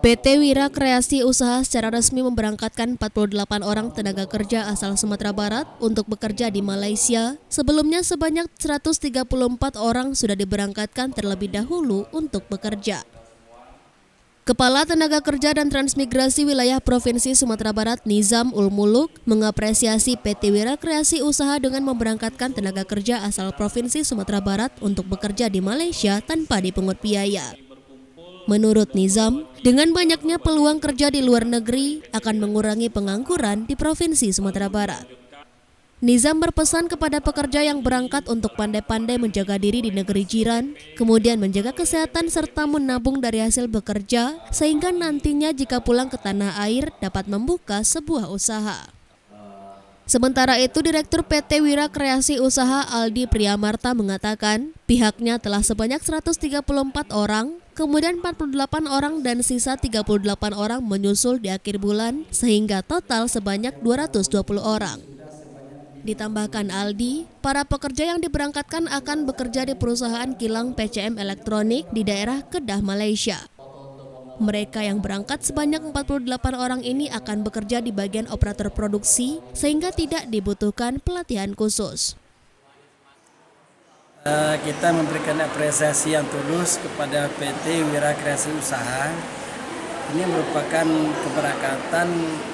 PT Wira Kreasi Usaha secara resmi memberangkatkan 48 orang tenaga kerja asal Sumatera Barat untuk bekerja di Malaysia. Sebelumnya sebanyak 134 orang sudah diberangkatkan terlebih dahulu untuk bekerja. Kepala Tenaga Kerja dan Transmigrasi Wilayah Provinsi Sumatera Barat Nizam Ul Muluk mengapresiasi PT Wira Kreasi Usaha dengan memberangkatkan tenaga kerja asal Provinsi Sumatera Barat untuk bekerja di Malaysia tanpa dipungut biaya. Menurut Nizam, dengan banyaknya peluang kerja di luar negeri akan mengurangi pengangguran di Provinsi Sumatera Barat. Nizam berpesan kepada pekerja yang berangkat untuk pandai-pandai menjaga diri di negeri jiran, kemudian menjaga kesehatan serta menabung dari hasil bekerja, sehingga nantinya jika pulang ke tanah air dapat membuka sebuah usaha. Sementara itu, Direktur PT Wira Kreasi Usaha Aldi Priamarta mengatakan, pihaknya telah sebanyak 134 orang, kemudian 48 orang dan sisa 38 orang menyusul di akhir bulan, sehingga total sebanyak 220 orang. Ditambahkan Aldi, para pekerja yang diberangkatkan akan bekerja di perusahaan kilang PCM Elektronik di daerah Kedah, Malaysia. Mereka yang berangkat sebanyak 48 orang ini akan bekerja di bagian operator produksi sehingga tidak dibutuhkan pelatihan khusus. Kita memberikan apresiasi yang tulus kepada PT Wira Kreasi Usaha. Ini merupakan keberangkatan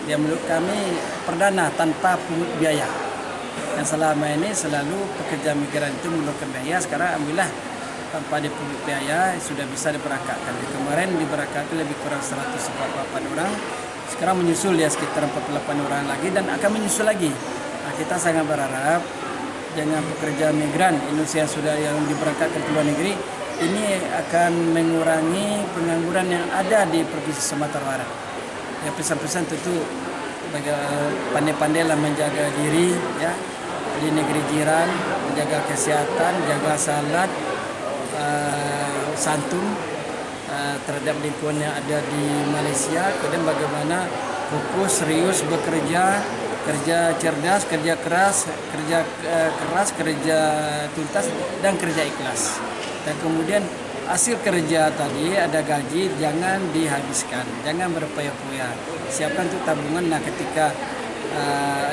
yang menurut kami perdana tanpa pungut biaya. Yang selama ini selalu pekerja migran itu menurunkan biaya, sekarang alhamdulillah tanpa dipungut biaya sudah bisa diberangkatkan. Kemarin diberangkatkan lebih kurang 148 orang, sekarang menyusul ya sekitar 48 orang lagi dan akan menyusul lagi. Nah, kita sangat berharap dengan pekerja migran Indonesia sudah yang diberangkatkan ke luar negeri, ini akan mengurangi pengangguran yang ada di Provinsi Sumatera Barat. Ya, pesan-pesan tentu pandai-pandailah menjaga diri ya di negeri jiran, menjaga kesehatan, jaga salat, santun terhadap lingkungan yang ada di Malaysia. Kemudian bagaimana fokus serius bekerja, kerja cerdas, kerja keras, kerja tuntas dan kerja ikhlas. Dan kemudian hasil kerja tadi ada gaji, jangan dihabiskan, jangan berpoya-poya. Siapkan untuk tabungan. Nah, ketika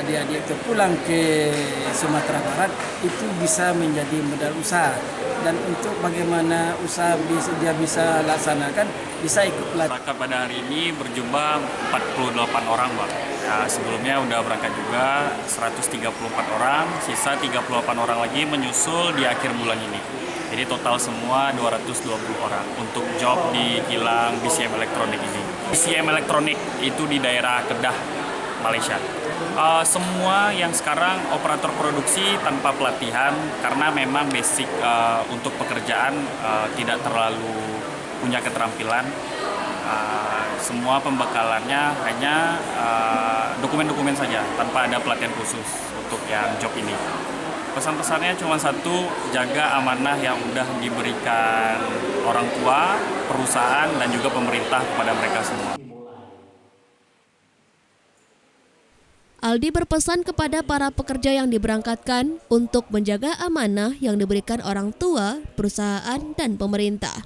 adik-adik itu pulang ke Sumatera Barat, itu bisa menjadi modal usaha. Dan untuk bagaimana usaha dia bisa laksanakan, bisa ikut pelatihan. Berangkat pada hari ini berjumlah 48 orang, Pak. Ya, sebelumnya udah berangkat juga 134 orang, sisa 38 orang lagi menyusul di akhir bulan ini. Jadi total semua 220 orang untuk job di kilang BCM Elektronik ini. BCM Elektronik itu di daerah Kedah, Malaysia. Semua yang sekarang operator produksi tanpa pelatihan karena memang basic untuk pekerjaan tidak terlalu punya keterampilan. Semua pembekalannya hanya dokumen-dokumen saja tanpa ada pelatihan khusus untuk yang job ini. Pesan-pesannya cuma satu, jaga amanah yang udah diberikan orang tua, perusahaan, dan juga pemerintah kepada mereka semua. Aldi berpesan kepada para pekerja yang diberangkatkan untuk menjaga amanah yang diberikan orang tua, perusahaan, dan pemerintah.